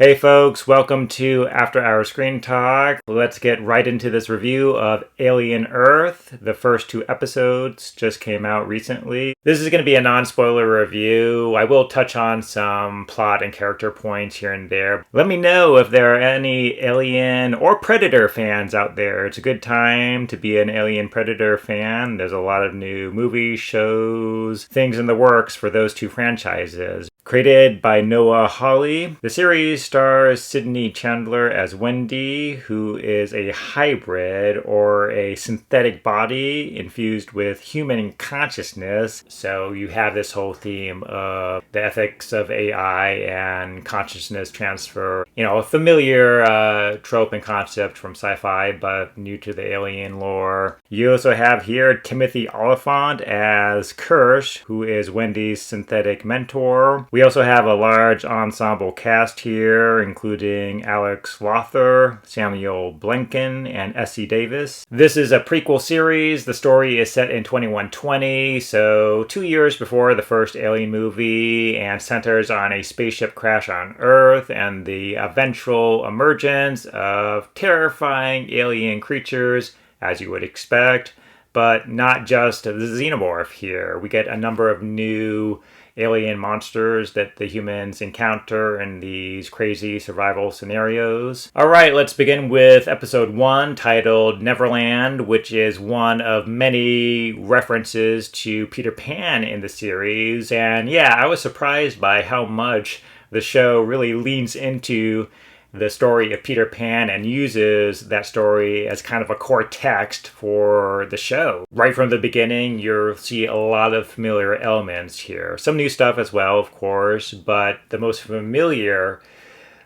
Hey folks, welcome to After Our Screen Talk. Let's get right into this review of Alien Earth. The first two episodes just came out recently. This is going to be a non-spoiler review. I will touch on some plot and character points here and there. Let me know if there are any Alien or Predator fans out there. It's a good time to be an Alien Predator fan. There's a lot of new movies, shows, things in the works for those two franchises. Created by Noah Hawley, the series stars Sydney Chandler as Wendy, who is a hybrid or a synthetic body infused with human consciousness. So you have this whole theme of the ethics of AI and consciousness transfer. You know, a familiar trope and concept from sci-fi, but new to the alien lore. You also have here Timothy Oliphant as Kirsh, who is Wendy's synthetic mentor. We also have a large ensemble cast here, including Alex Lothar, Samuel Blenken, and Essie Davis. This is a prequel series. The story is set in 2120, so 2 years before the first Alien movie, and centers on a spaceship crash on Earth and the eventual emergence of terrifying alien creatures, as you would expect, but not just the Xenomorph here. We get a number of new alien monsters that the humans encounter in these crazy survival scenarios. Alright, let's begin with episode 1, titled Neverland, which is one of many references to Peter Pan in the series. And yeah, I was surprised by how much the show really leans into the story of Peter Pan and uses that story as kind of a core text for the show. Right from the beginning, you'll see a lot of familiar elements here. Some new stuff as well, of course, but the most familiar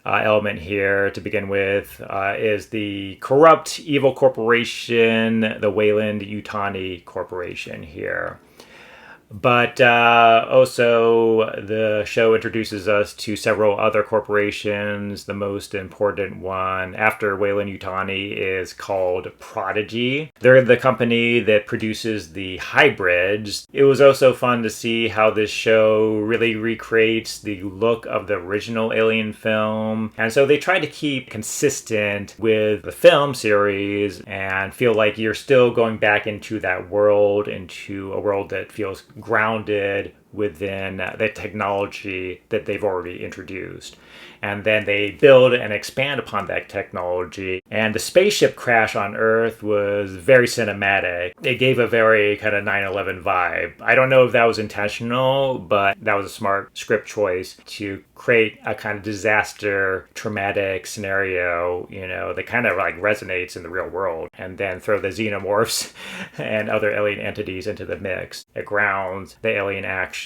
element here to begin with is the corrupt evil corporation, the Weyland-Yutani Corporation here. But also the show introduces us to several other corporations. The most important one after Weyland-Yutani is called Prodigy. They're the company that produces the hybrids. It was also fun to see how this show really recreates the look of the original Alien film. And so they try to keep consistent with the film series and feel like you're still going back into that world, into a world that feels grounded within the technology that they've already introduced. And then they build and expand upon that technology. And the spaceship crash on Earth was very cinematic. It gave a very kind of 9/11 vibe. I don't know if that was intentional, but that was a smart script choice to create a kind of disaster, traumatic scenario, you know, that kind of like resonates in the real world. And then throw the xenomorphs and other alien entities into the mix. It grounds the alien action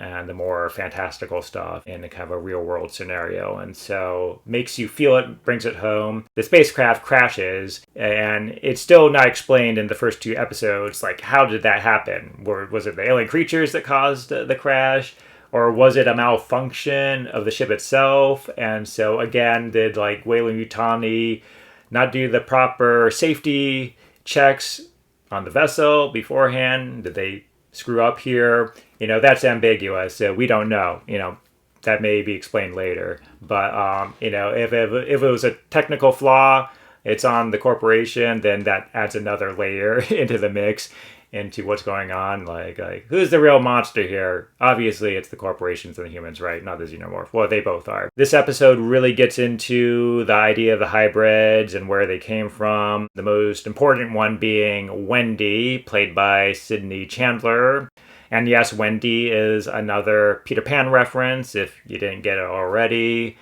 and the more fantastical stuff in a kind of a real world scenario. And so makes you feel it, brings it home. The spacecraft crashes, and it's still not explained in the first two episodes, like how did that happen? Was it the alien creatures that caused the crash? Or was it a malfunction of the ship itself? And so again, did like Weyland-Yutani not do the proper safety checks on the vessel beforehand? Did they screw up here? You know, that's ambiguous. So we don't know. You know, that may be explained later. But, you know, if it was a technical flaw, it's on the corporation, then that adds another layer into the mix, into what's going on. Like who's the real monster here? Obviously, it's the corporations and the humans, right? Not the xenomorph. Well, they both are. This episode really gets into the idea of the hybrids and where they came from. The most important one being Wendy, played by Sydney Chandler. And yes, Wendy is another Peter Pan reference, if you didn't get it already.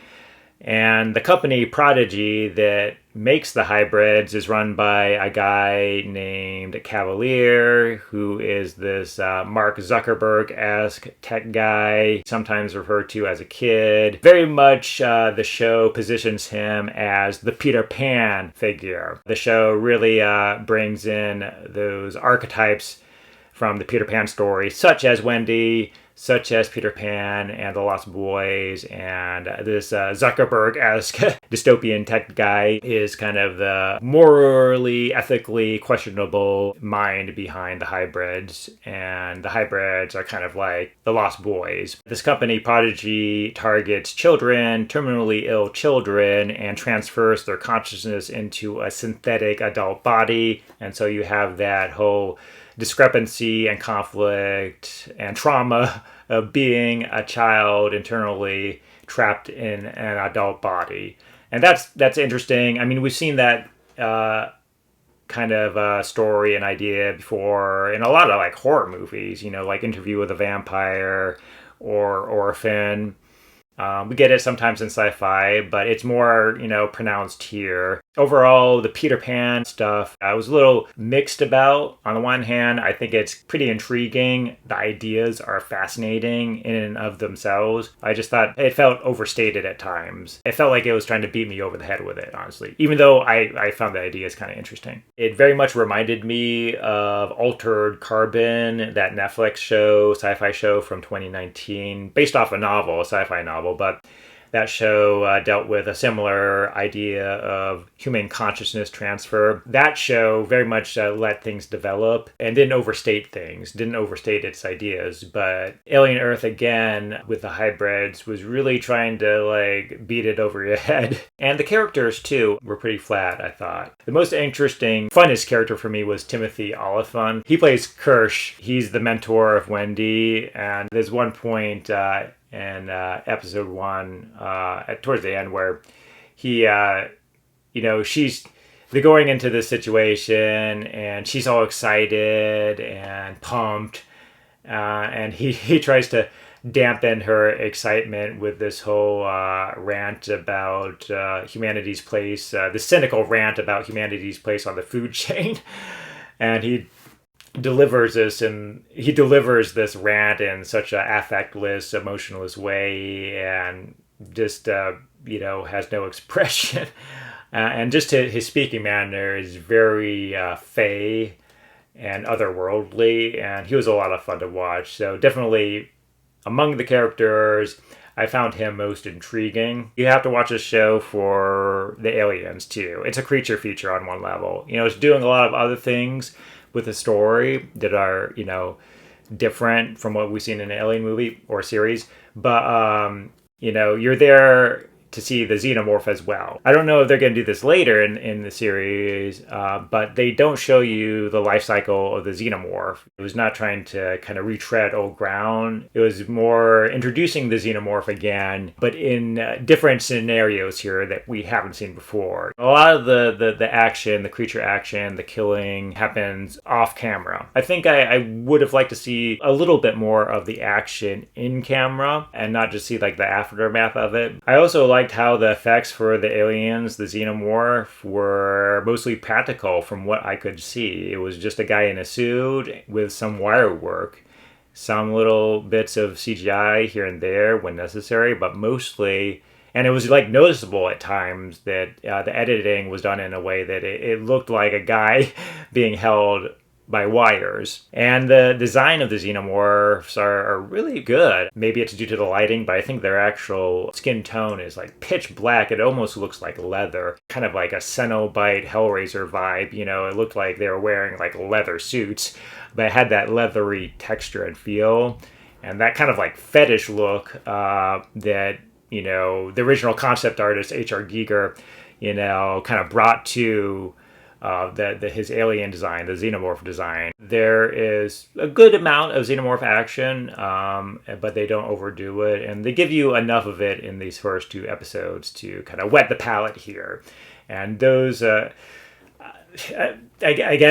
And the company Prodigy that makes the hybrids is run by a guy named Kavalier, who is this Mark Zuckerberg-esque tech guy, sometimes referred to as a kid. Very much the show positions him as the Peter Pan figure. The show really brings in those archetypes from the Peter Pan story, such as Wendy, such as Peter Pan and the Lost Boys, and this Zuckerberg-esque dystopian tech guy is kind of the morally, ethically questionable mind behind the hybrids, and the hybrids are kind of like the Lost Boys. This company, Prodigy, targets children, terminally ill children, and transfers their consciousness into a synthetic adult body, and so you have that whole discrepancy and conflict and trauma of being a child internally trapped in an adult body. And that's interesting. I mean, we've seen that kind of story and idea before in a lot of like horror movies, like Interview with a Vampire or Orphan. We get it sometimes in sci-fi, but it's more, pronounced here. Overall, the Peter Pan stuff, I was a little mixed about. On the one hand, I think it's pretty intriguing. The ideas are fascinating in and of themselves. I just thought it felt overstated at times. It felt like it was trying to beat me over the head with it, honestly, even though I found the ideas kind of interesting. It very much reminded me of Altered Carbon, that Netflix show, sci-fi show from 2019, based off a novel, a sci-fi novel, but that show dealt with a similar idea of human consciousness transfer. That show very much let things develop and didn't overstate things, didn't overstate its ideas. But Alien Earth, again, with the hybrids, was really trying to beat it over your head. And the characters, too, were pretty flat, I thought. The most interesting, funnest character for me was Timothy Oliphant. He plays Kirsh. He's the mentor of Wendy. And there's one point in episode 1, towards the end, where he, they're going into this situation, and she's all excited and pumped, and he tries to dampen her excitement with this whole rant about humanity's place, the cynical rant about humanity's place on the food chain, and he delivers this rant in such a affectless, emotionless way, and just has no expression, and just his speaking manner is very fey and otherworldly, and he was a lot of fun to watch. So definitely among the characters, I found him most intriguing. You have to watch this show for the aliens too. It's a creature feature on one level. It's doing a lot of other things with a story that are, different from what we've seen in an Alien movie or series. But, you're there to see the Xenomorph as well. I don't know if they're going to do this later in the series, but they don't show you the life cycle of the Xenomorph. It was not trying to kind of retread old ground. It was more introducing the Xenomorph again, but in different scenarios here that we haven't seen before. A lot of the action, the creature action, the killing happens off camera. I think I would have liked to see a little bit more of the action in camera and not just see the aftermath of it. I also liked how the effects for the aliens, the Xenomorph, were mostly practical from what I could see. It was just a guy in a suit with some wire work, some little bits of CGI here and there when necessary, but mostly, and it was noticeable at times that the editing was done in a way that it looked like a guy being held by wires. And the design of the Xenomorphs are really good. Maybe it's due to the lighting, but I think their actual skin tone is pitch black. It almost looks like leather, kind of like a Cenobite Hellraiser vibe. It looked like they were wearing leather suits, but it had that leathery texture and feel, and that kind of fetish look that the original concept artist H.R. Giger kind of brought to his alien design, the Xenomorph design. There is a good amount of Xenomorph action, but they don't overdo it, and they give you enough of it in these first 2 episodes to kind of whet the palate here. And those, again,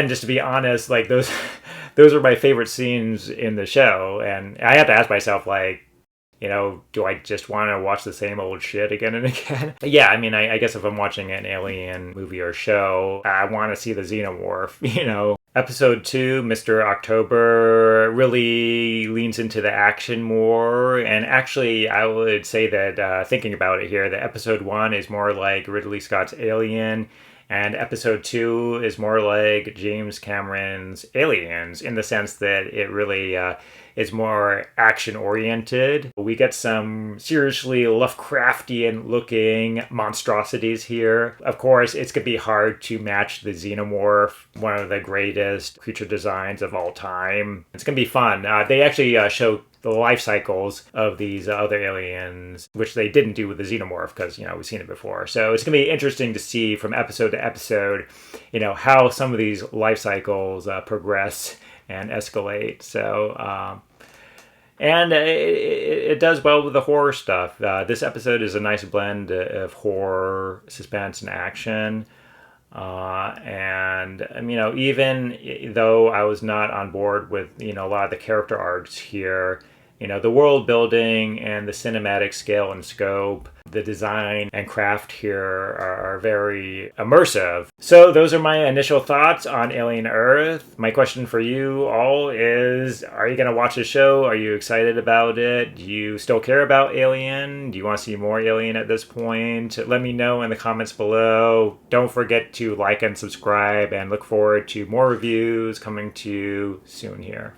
just to be honest, those are my favorite scenes in the show, and I have to ask myself, do I just want to watch the same old shit again and again? Yeah, I mean, I guess if I'm watching an alien movie or show, I want to see the Xenomorph, Episode 2, Mr. October, really leans into the action more. And actually, I would say that, thinking about it here, that Episode 1 is more like Ridley Scott's Alien, And episode 2 is more like James Cameron's Aliens in the sense that it really is more action oriented. We get some seriously Lovecraftian looking monstrosities here. Of course, it's going to be hard to match the Xenomorph, one of the greatest creature designs of all time. It's going to be fun. They actually show the life cycles of these other aliens, which they didn't do with the Xenomorph because, we've seen it before. So it's going to be interesting to see from episode to episode, how some of these life cycles progress and escalate. So, and it does well with the horror stuff. This episode is a nice blend of horror, suspense, and action. And even though I was not on board with a lot of the character arcs here, the world building and the cinematic scale and scope, the design and craft here are very immersive. So those are my initial thoughts on Alien Earth. My question for you all is, are you going to watch the show? Are you excited about it? Do you still care about Alien? Do you want to see more Alien at this point? Let me know in the comments below. Don't forget to like and subscribe, and look forward to more reviews coming to you soon here.